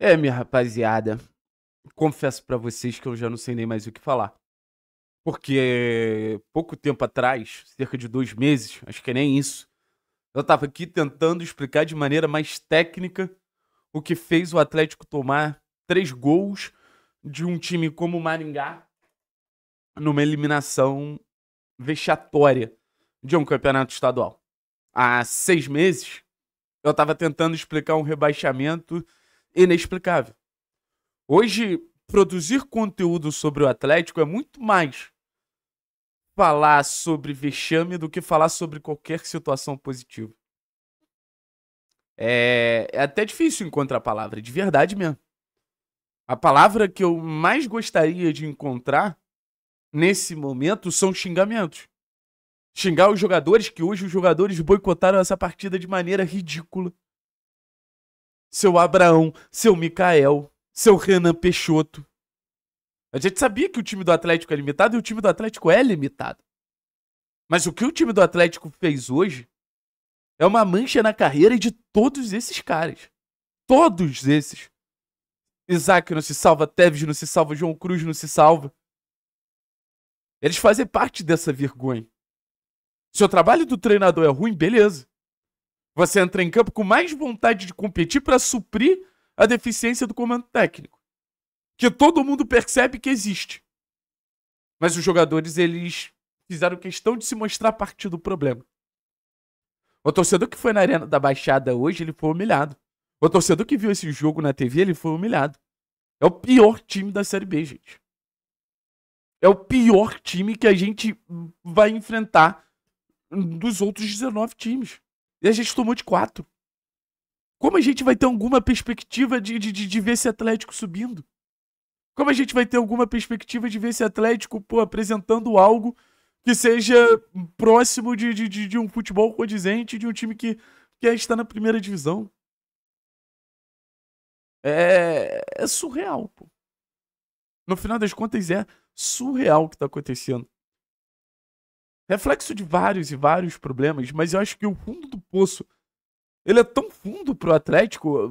Minha rapaziada, confesso pra vocês que eu já não sei nem mais o que falar. Porque pouco tempo atrás, cerca de 2 meses, acho que é nem isso, eu tava aqui tentando explicar de maneira mais técnica o que fez o Atlético tomar 3 gols de um time como o Maringá numa eliminação vexatória de um campeonato estadual. Há 6 meses, eu tava tentando explicar um rebaixamento inexplicável. Hoje, produzir conteúdo sobre o Atlético é muito mais falar sobre vexame do que falar sobre qualquer situação positiva. É até difícil encontrar a palavra, de verdade mesmo. A palavra que eu mais gostaria de encontrar nesse momento são xingamentos. Xingar os jogadores, que hoje os jogadores boicotaram essa partida de maneira ridícula. Seu Abraão, seu Mikael, seu Renan Peixoto. A gente sabia que o time do Atlético é limitado e o time do Atlético é limitado. Mas o que o time do Atlético fez hoje é uma mancha na carreira de todos esses caras. Todos esses. Isaac não se salva, Tevez não se salva, João Cruz não se salva. Eles fazem parte dessa vergonha. Se o trabalho do treinador é ruim, beleza. Você entra em campo com mais vontade de competir para suprir a deficiência do comando técnico. Que todo mundo percebe que existe. Mas os jogadores, eles fizeram questão de se mostrar parte do problema. O torcedor que foi na Arena da Baixada hoje, ele foi humilhado. O torcedor que viu esse jogo na TV, ele foi humilhado. É o pior time da Série B, gente. É o pior time que a gente vai enfrentar dos outros 19 times. E a gente tomou de 4. Como a gente vai ter alguma perspectiva de ver esse Atlético subindo? Como a gente vai ter alguma perspectiva de ver esse Atlético, apresentando algo que seja próximo de um futebol condizente, de um time que está na primeira divisão? É surreal, pô. No final das contas, é surreal o que está acontecendo. Reflexo de vários e vários problemas, mas eu acho que o fundo do poço, ele é tão fundo pro Atlético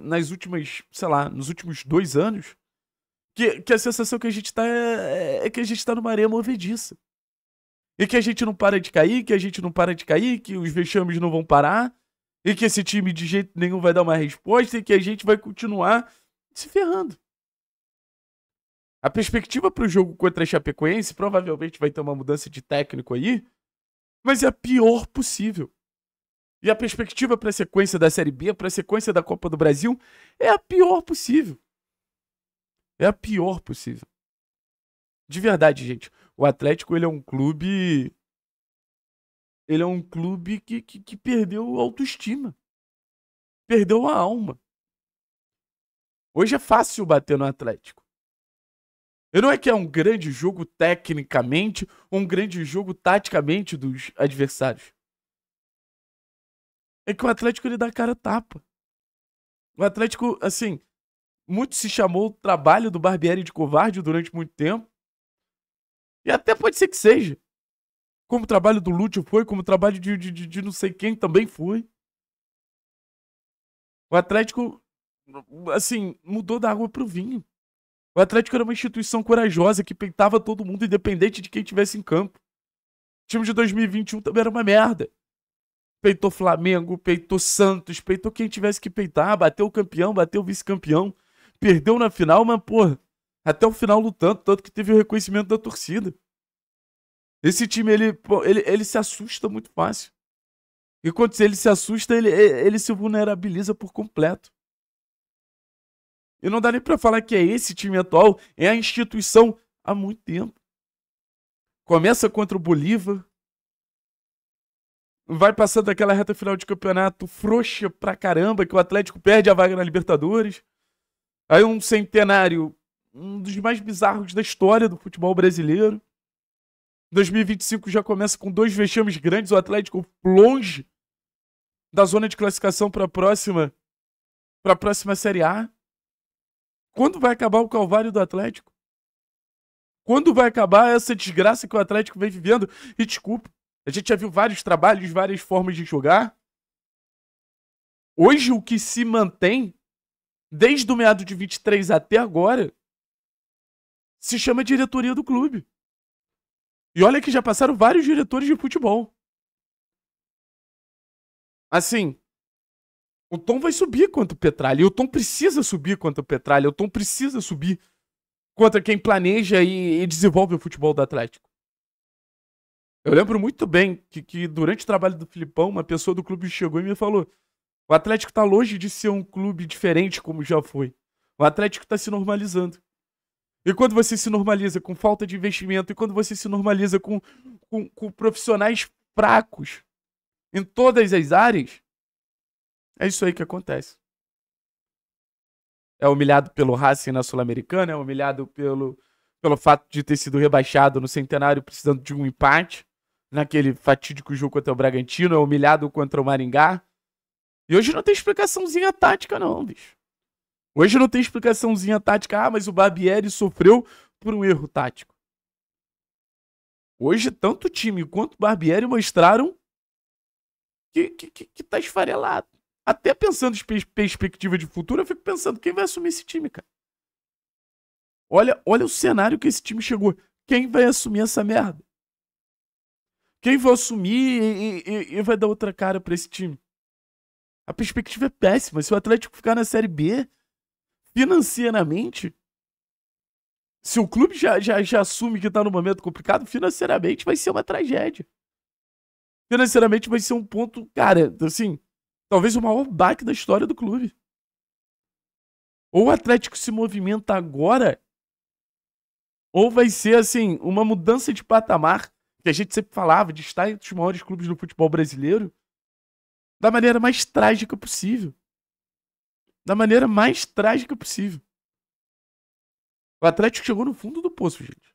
nas últimas, sei lá, nos últimos 2 anos, que a sensação que a gente tá é que a gente tá numa areia movediça. E que a gente não para de cair, que os vexames não vão parar, e que esse time de jeito nenhum vai dar uma resposta, e que a gente vai continuar se ferrando. A perspectiva pro jogo contra a Chapecoense provavelmente vai ter uma mudança de técnico aí, mas é a pior possível. E a perspectiva para a sequência da Série B, para a sequência da Copa do Brasil, é a pior possível. É a pior possível. De verdade, gente. O Atlético, ele é um clube... Ele é um clube que perdeu a autoestima. Perdeu a alma. Hoje é fácil bater no Atlético. E não é que é um grande jogo tecnicamente ou um grande jogo taticamente dos adversários. É que o Atlético, ele dá cara a tapa. O Atlético, assim, muito se chamou o trabalho do Barbieri de covarde durante muito tempo. E até pode ser que seja. Como o trabalho do Lúcio foi, como o trabalho de não sei quem também foi. O Atlético, assim, mudou da água pro vinho. O Atlético era uma instituição corajosa que peitava todo mundo, independente de quem estivesse em campo. O time de 2021 também era uma merda. Peitou Flamengo, peitou Santos, peitou quem tivesse que peitar, bateu o campeão, bateu o vice-campeão. Perdeu na final, mas, porra, até o final lutando, tanto que teve o reconhecimento da torcida. Esse time, ele se assusta muito fácil. E quando ele se assusta, ele se vulnerabiliza por completo. E não dá nem pra falar que é esse time atual, é a instituição há muito tempo. Começa contra o Bolívar, vai passando aquela reta final de campeonato frouxa pra caramba, que o Atlético perde a vaga na Libertadores. Aí um centenário, um dos mais bizarros da história do futebol brasileiro. 2025 já começa com 2 vexames grandes, o Atlético longe da zona de classificação para a próxima Série A. Quando vai acabar o calvário do Atlético? Quando vai acabar essa desgraça que o Atlético vem vivendo? E desculpa, a gente já viu vários trabalhos, várias formas de jogar. Hoje o que se mantém desde o meado de 23 até agora, se chama diretoria do clube. E olha que já passaram vários diretores de futebol. Assim, o Tom vai subir contra o Petralha. E o Tom precisa subir contra o Petralha. O Tom precisa subir contra quem planeja e desenvolve o futebol do Atlético. Eu lembro muito bem que durante o trabalho do Filipão, uma pessoa do clube chegou e me falou: o Atlético tá longe de ser um clube diferente como já foi. O Atlético tá se normalizando. E quando você se normaliza com falta de investimento, e quando você se normaliza com profissionais fracos em todas as áreas, é isso aí que acontece. É humilhado pelo Racing na Sul-Americana, é humilhado pelo fato de ter sido rebaixado no Centenário precisando de um empate, naquele fatídico jogo contra o Bragantino, é humilhado contra o Maringá. E hoje não tem explicaçãozinha tática não, bicho. Hoje não tem explicaçãozinha tática, mas o Barbieri sofreu por um erro tático. Hoje, tanto o time quanto o Barbieri mostraram que tá esfarelado. Até pensando em perspectiva de futuro, eu fico pensando, quem vai assumir esse time, cara? Olha o cenário que esse time chegou. Quem vai assumir essa merda? Quem vai assumir e vai dar outra cara pra esse time? A perspectiva é péssima. Se o Atlético ficar na Série B, financeiramente, se o clube já assume que tá num momento complicado, financeiramente vai ser uma tragédia. Financeiramente vai ser um ponto, cara, assim, talvez o maior baque da história do clube. Ou o Atlético se movimenta agora, ou vai ser, assim, uma mudança de patamar, que a gente sempre falava, de estar entre os maiores clubes do futebol brasileiro, da maneira mais trágica possível. Da maneira mais trágica possível. O Atlético chegou no fundo do poço, gente.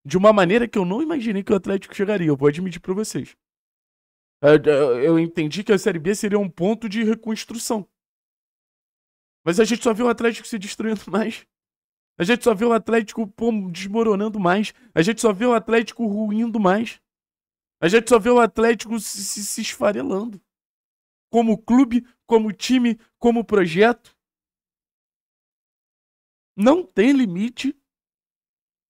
De uma maneira que eu não imaginei que o Atlético chegaria, eu vou admitir pra vocês. Eu entendi que a Série B seria um ponto de reconstrução. Mas a gente só vê o Atlético se destruindo mais. A gente só vê o Atlético desmoronando mais. A gente só vê o Atlético ruindo mais. A gente só vê o Atlético se esfarelando. Como clube, como time, como projeto. Não tem limite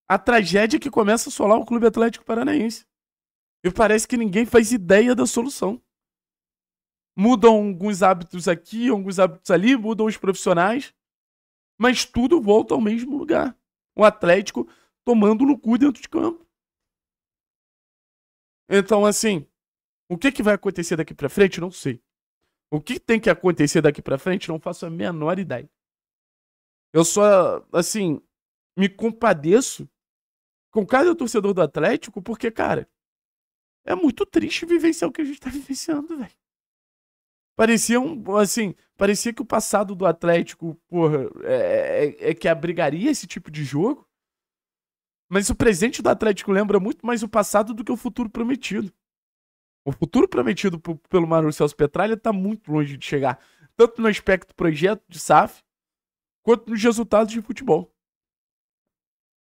a tragédia que começa a assolar o Clube Atlético Paranaense. E parece que ninguém faz ideia da solução. Mudam alguns hábitos aqui, alguns hábitos ali, mudam os profissionais, mas tudo volta ao mesmo lugar. O Atlético tomando no cu dentro de campo. Então, assim, o que vai acontecer daqui pra frente, não sei. O que tem que acontecer daqui pra frente, não faço a menor ideia. Eu só, assim, me compadeço com cada torcedor do Atlético, porque, cara, é muito triste vivenciar o que a gente tá vivenciando, velho. Parecia que o passado do Atlético, porra, que abrigaria esse tipo de jogo. Mas o presente do Atlético lembra muito mais o passado do que o futuro prometido. O futuro prometido pelo Mário Celso Petralha tá muito longe de chegar. Tanto no aspecto projeto de SAF, quanto nos resultados de futebol.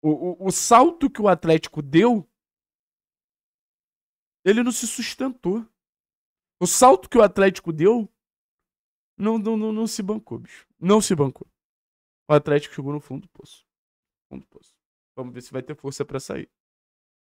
O salto que o Atlético deu, ele não se sustentou. O salto que o Atlético deu não se bancou, bicho. Não se bancou. O Atlético chegou no fundo do poço. Vamos ver se vai ter força pra sair.